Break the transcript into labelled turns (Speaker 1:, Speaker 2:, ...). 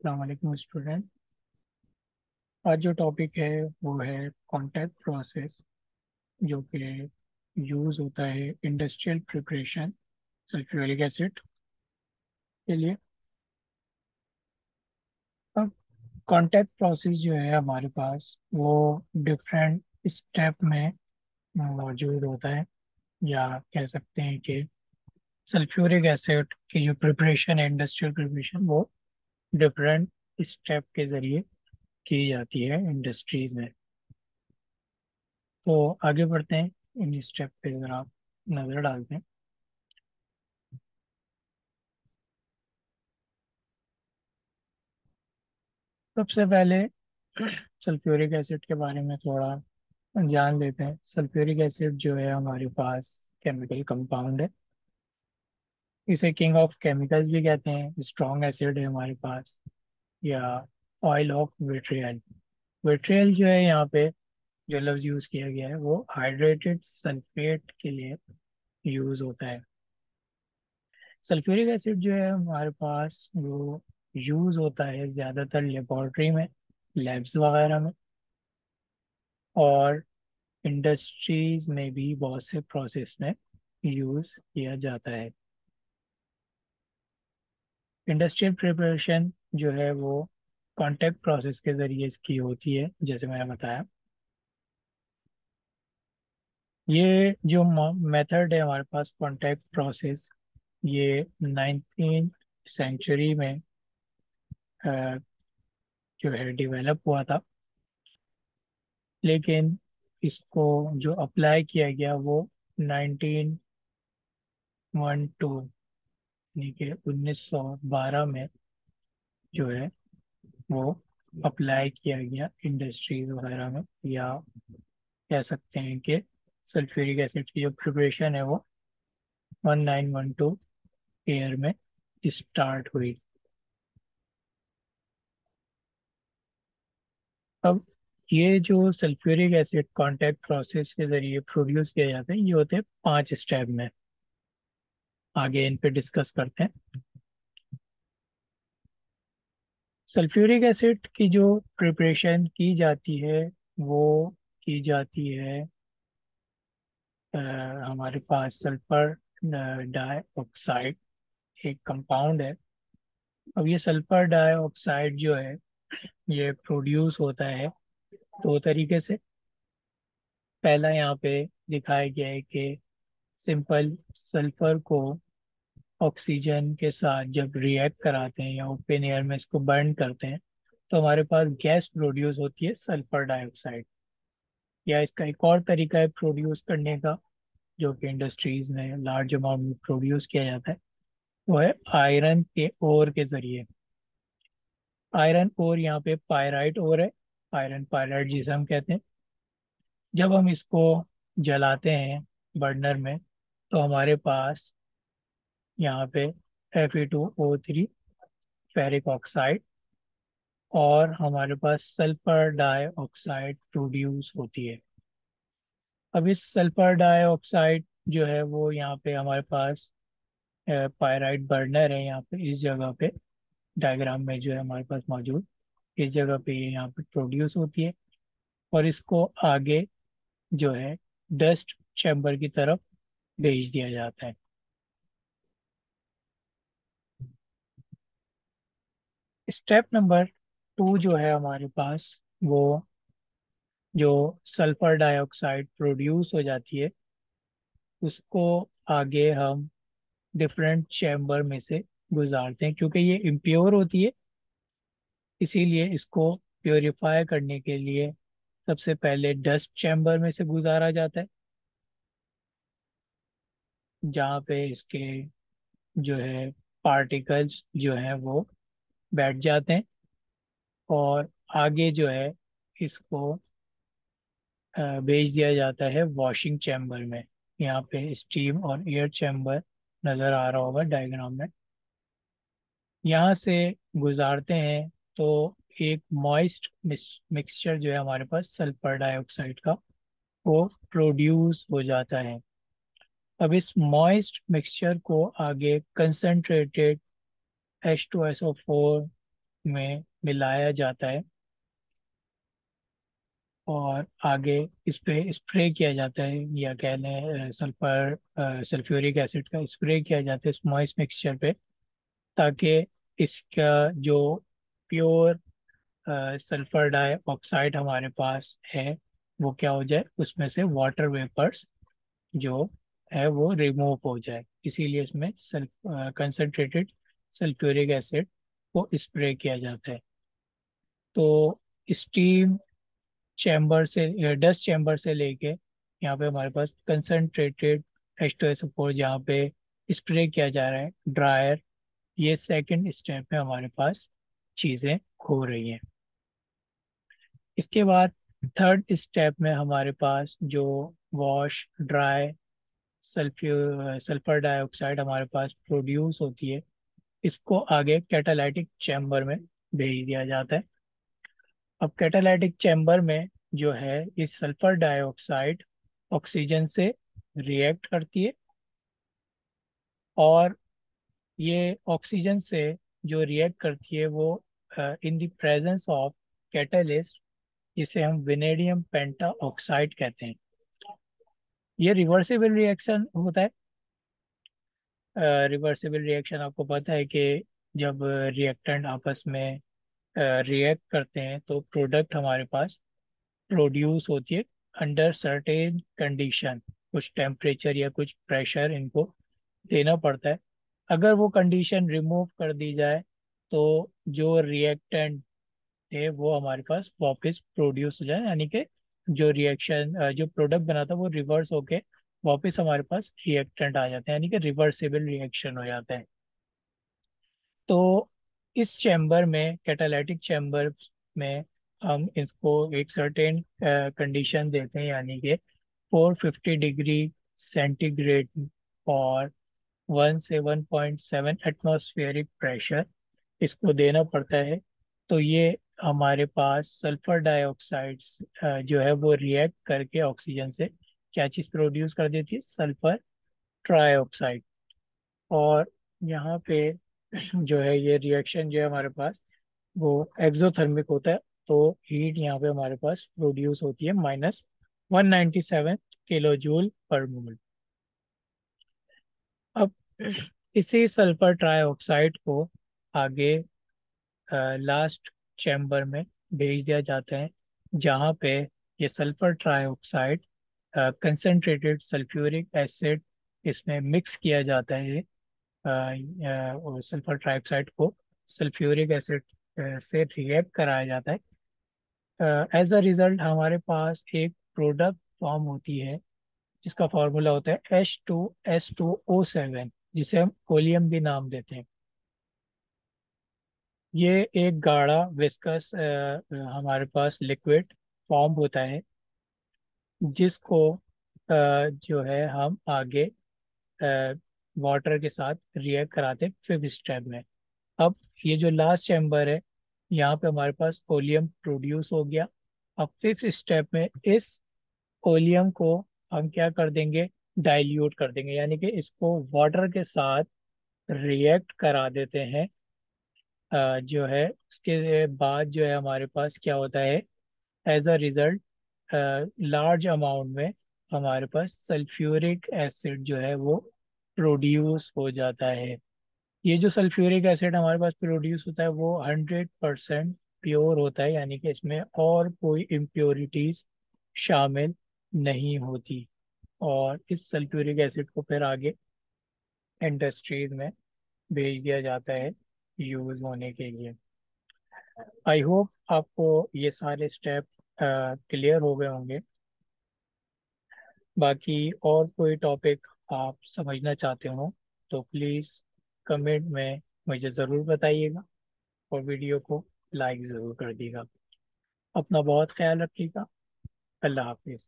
Speaker 1: अस्सलाम वालेकुम स्टूडेंट। आज जो टॉपिक है वो है कॉन्टैक्ट प्रोसेस, जो कि यूज़ होता है इंडस्ट्रियल प्रिपरेशन सल्फ्यूरिक एसिड के लिए। अब कॉन्टैक्ट प्रोसेस जो है हमारे पास वो डिफरेंट स्टेप में मौजूद होता है, या कह सकते हैं कि सल्फ्यूरिक एसिड की जो प्रिपरेशन है, इंडस्ट्रियल प्रिपरेशन, वो डिफरेंट स्टेप के ज़रिए की जाती है इंडस्ट्रीज में। तो आगे बढ़ते हैं, इन स्टेप पे ज़रा नज़र डालते हैं। सबसे पहले सल्फ्यूरिक एसिड के बारे में थोड़ा जान लेते हैं। सल्फ्यूरिक एसिड जो है हमारे पास केमिकल कंपाउंड है। इसे किंग ऑफ केमिकल्स भी कहते हैं। स्ट्रॉन्ग एसिड है हमारे पास, या ऑयल ऑफ विट्रियल। विट्रियल जो है यहाँ पे जो लफ्ज यूज़ किया गया है वो हाइड्रेटेड सल्फेट के लिए यूज़ होता है। सल्फ्यूरिक एसिड जो है हमारे पास वो यूज़ होता है ज़्यादातर लेबॉर्ट्री में, लैब्स वगैरह में, और इंडस्ट्रीज में भी बहुत से प्रोसेस में यूज़ किया जाता है। इंडस्ट्रियल प्रिपरेशन जो है वो कॉन्टैक्ट प्रोसेस के ज़रिए इसकी होती है, जैसे मैंने बताया। ये जो मेथड है हमारे पास कॉन्टैक्ट प्रोसेस, ये 19th सेंचुरी में अ, जो है डेवलप हुआ था, लेकिन इसको जो अप्लाई किया गया वो 1912 यानी कि 1912 में जो है वो अप्लाई किया गया इंडस्ट्रीज वगैरह में। या कह सकते हैं कि सल्फ्यूरिक एसिड की जो प्रिपरेशन है वो 1912 ईयर में स्टार्ट हुई। अब ये जो सल्फ्यूरिक एसिड कॉन्टैक्ट प्रोसेस के जरिए प्रोड्यूस किया जाता है, ये होते हैं 5 स्टेप में। आगे इन पे डिस्कस करते हैं। सल्फ्यूरिक एसिड की जो प्रिपरेशन की जाती है वो की जाती है, अ, हमारे पास सल्फर डाइऑक्साइड एक कंपाउंड है। अब ये सल्फर डाइऑक्साइड जो है ये प्रोड्यूस होता है दो तरीके से। पहला यहाँ पे दिखाया गया है कि सिंपल सल्फर को ऑक्सीजन के साथ जब रिएक्ट कराते हैं या ओपन एयर में इसको बर्न करते हैं, तो हमारे पास गैस प्रोड्यूस होती है सल्फर डाइऑक्साइड। या इसका एक और तरीका है प्रोड्यूस करने का, जो कि इंडस्ट्रीज में लार्ज अमाउंट में प्रोड्यूस किया जाता है, वो है आयरन के ओर के जरिए। आयरन ओर यहाँ पे पायराइट ओर है, आयरन पायराइट जिसे हम कहते हैं। जब हम इसको जलाते हैं बर्नर में, तो हमारे पास यहाँ पे Fe2O3 फेरिक ऑक्साइड और हमारे पास सल्फर डाइऑक्साइड प्रोड्यूस होती है। अब इस सल्फर डाइऑक्साइड जो है वो यहाँ पे हमारे पास पायराइट बर्नर है, यहाँ पे इस जगह पे डायग्राम में जो है हमारे पास मौजूद, इस जगह पे ये यहाँ पे प्रोड्यूस होती है। और इसको आगे जो है डस्ट चैम्बर की तरफ भेज दिया जाता है। स्टेप नंबर 2 जो है हमारे पास, वो जो सल्फर डाइऑक्साइड प्रोड्यूस हो जाती है उसको आगे हम डिफरेंट चैम्बर में से गुजारते हैं। क्योंकि ये इम्प्योर होती है, इसीलिए इसको प्योरीफाई करने के लिए सबसे पहले डस्ट चैम्बर में से गुजारा जाता है, जहाँ पे इसके जो है पार्टिकल्स जो हैं वो बैठ जाते हैं। और आगे जो है इसको भेज दिया जाता है वॉशिंग चैम्बर में। यहाँ पे स्टीम और एयर चैम्बर नज़र आ रहा होगा डायग्राम में। यहाँ से गुजारते हैं तो एक मॉइस्ट मिक्सचर जो है हमारे पास सल्फर डाइऑक्साइड का, वो प्रोड्यूस हो जाता है। अब इस मॉइस्ट मिक्सचर को आगे कंसनट्रेटेड H2SO4 में मिलाया जाता है और आगे इस पे स्प्रे किया जाता है, या कह लें सल्फ्यूरिक एसिड का स्प्रे किया जाता है इस मॉइस्ट मिक्सचर पे, ताकि इसका जो प्योर सल्फर डाइऑक्साइड हमारे पास है वो क्या हो जाए, उसमें से वाटर वेपर्स जो है वो रिमूव हो जाए। इसीलिए इसमें कंसनट्रेटेड सल्फ्यूरिक एसिड को स्प्रे किया जाता है। तो स्टीम चैम्बर से, डस्ट चैम्बर से लेके यहाँ पे हमारे पास कंसनट्रेटेड H2SO4 जहाँ पे स्प्रे किया जा रहा है, ड्रायर, ये सेकंड स्टेप में हमारे पास चीज़ें हो रही हैं। इसके बाद थर्ड स्टेप में हमारे पास जो वॉश ड्राई सल्फर डाइऑक्साइड हमारे पास प्रोड्यूस होती है, इसको आगे कैटालाइटिक चैम्बर में भेज दिया जाता है। अब कैटालाइटिक चैम्बर में जो है इस सल्फर डाइऑक्साइड ऑक्सीजन से रिएक्ट करती है, और ये ऑक्सीजन से जो रिएक्ट करती है वो in the presence of catalyst, जिसे हम विनेडियम पेंटा ऑक्साइड कहते हैं। ये रिवर्सिबल रिएक्शन होता है। रिवर्सिबल रिएक्शन आपको पता है कि जब रिएक्टेंट आपस में रिएक्ट करते हैं तो प्रोडक्ट हमारे पास प्रोड्यूस होती है अंडर सर्टेन कंडीशन। कुछ टेम्परेचर या कुछ प्रेशर इनको देना पड़ता है। अगर वो कंडीशन रिमूव कर दी जाए तो जो रिएक्टेंट थे वो हमारे पास वापस प्रोड्यूस हो जाए, यानी कि जो रिएक्शन जो प्रोडक्ट बना था वो रिवर्स होके वापस हमारे पास रिएक्टेंट आ जाते हैं, यानी कि रिवर्सिबल रिएक्शन हो जाता है। तो इस चैम्बर में, कैटालाइटिक चैम्बर में, हम इसको एक सर्टेन कंडीशन देते हैं, यानी कि 450 डिग्री सेंटीग्रेड और 1 से 1.7 एटमॉस्फेरिक प्रेशर इसको देना पड़ता है। तो ये हमारे पास सल्फर डाइऑक्साइड जो है वो रिएक्ट करके ऑक्सीजन से क्या चीज़ प्रोड्यूस कर देती है, सल्फर ट्राइऑक्साइड। और यहाँ पे जो है ये रिएक्शन जो है हमारे पास वो एक्सोथर्मिक होता है। तो हीट यहाँ पे हमारे पास प्रोड्यूस होती है -197 किलो जूल पर मोल। अब इसी सल्फर ट्राइऑक्साइड को आगे लास्ट चैम्बर में भेज दिया जाता है, जहाँ पे ये sulphur trioxide concentrated sulphuric acid इसमें मिक्स किया जाता है। और सल्फर ट्राइऑक्साइड को सल्फ्यूरिक एसिड से रिएक्ट कराया जाता है। एज अ रिजल्ट हमारे पास एक प्रोडक्ट फॉर्म होती है जिसका फॉर्मूला होता है H2S2O7, जिसे हम कोलियम भी नाम देते हैं। ये एक गाढ़ा विस्कस हमारे पास लिक्विड फॉर्म होता है, जिसको जो है हम आगे वाटर के साथ रिएक्ट कराते हैं फिफ्थ स्टेप में। अब ये जो लास्ट चैम्बर है, यहाँ पे हमारे पास ओलियम प्रोड्यूस हो गया। अब फिफ्थ स्टेप में इस ओलियम को हम क्या कर देंगे, डाइल्यूट कर देंगे, यानी कि इसको वाटर के साथ रिएक्ट करा देते हैं। जो है उसके बाद जो है हमारे पास क्या होता है, as a result large amount में हमारे पास सल्फ्यूरिक एसिड जो है वो प्रोड्यूस हो जाता है। ये जो सल्फ्यूरिक एसिड हमारे पास प्रोड्यूस होता है वो 100% प्योर होता है, यानी कि इसमें और कोई इम्प्योरिटीज शामिल नहीं होती। और इस सल्फ्यूरिक एसिड को फिर आगे इंडस्ट्रीज में भेज दिया जाता है यूज होने के लिए। आई होप आपको ये सारे स्टेप क्लियर हो गए होंगे। बाकी और कोई टॉपिक आप समझना चाहते हो तो प्लीज़ कमेंट में मुझे ज़रूर बताइएगा, और वीडियो को लाइक ज़रूर कर दीजिएगा। अपना बहुत ख्याल रखिएगा। अल्लाह हाफिज़।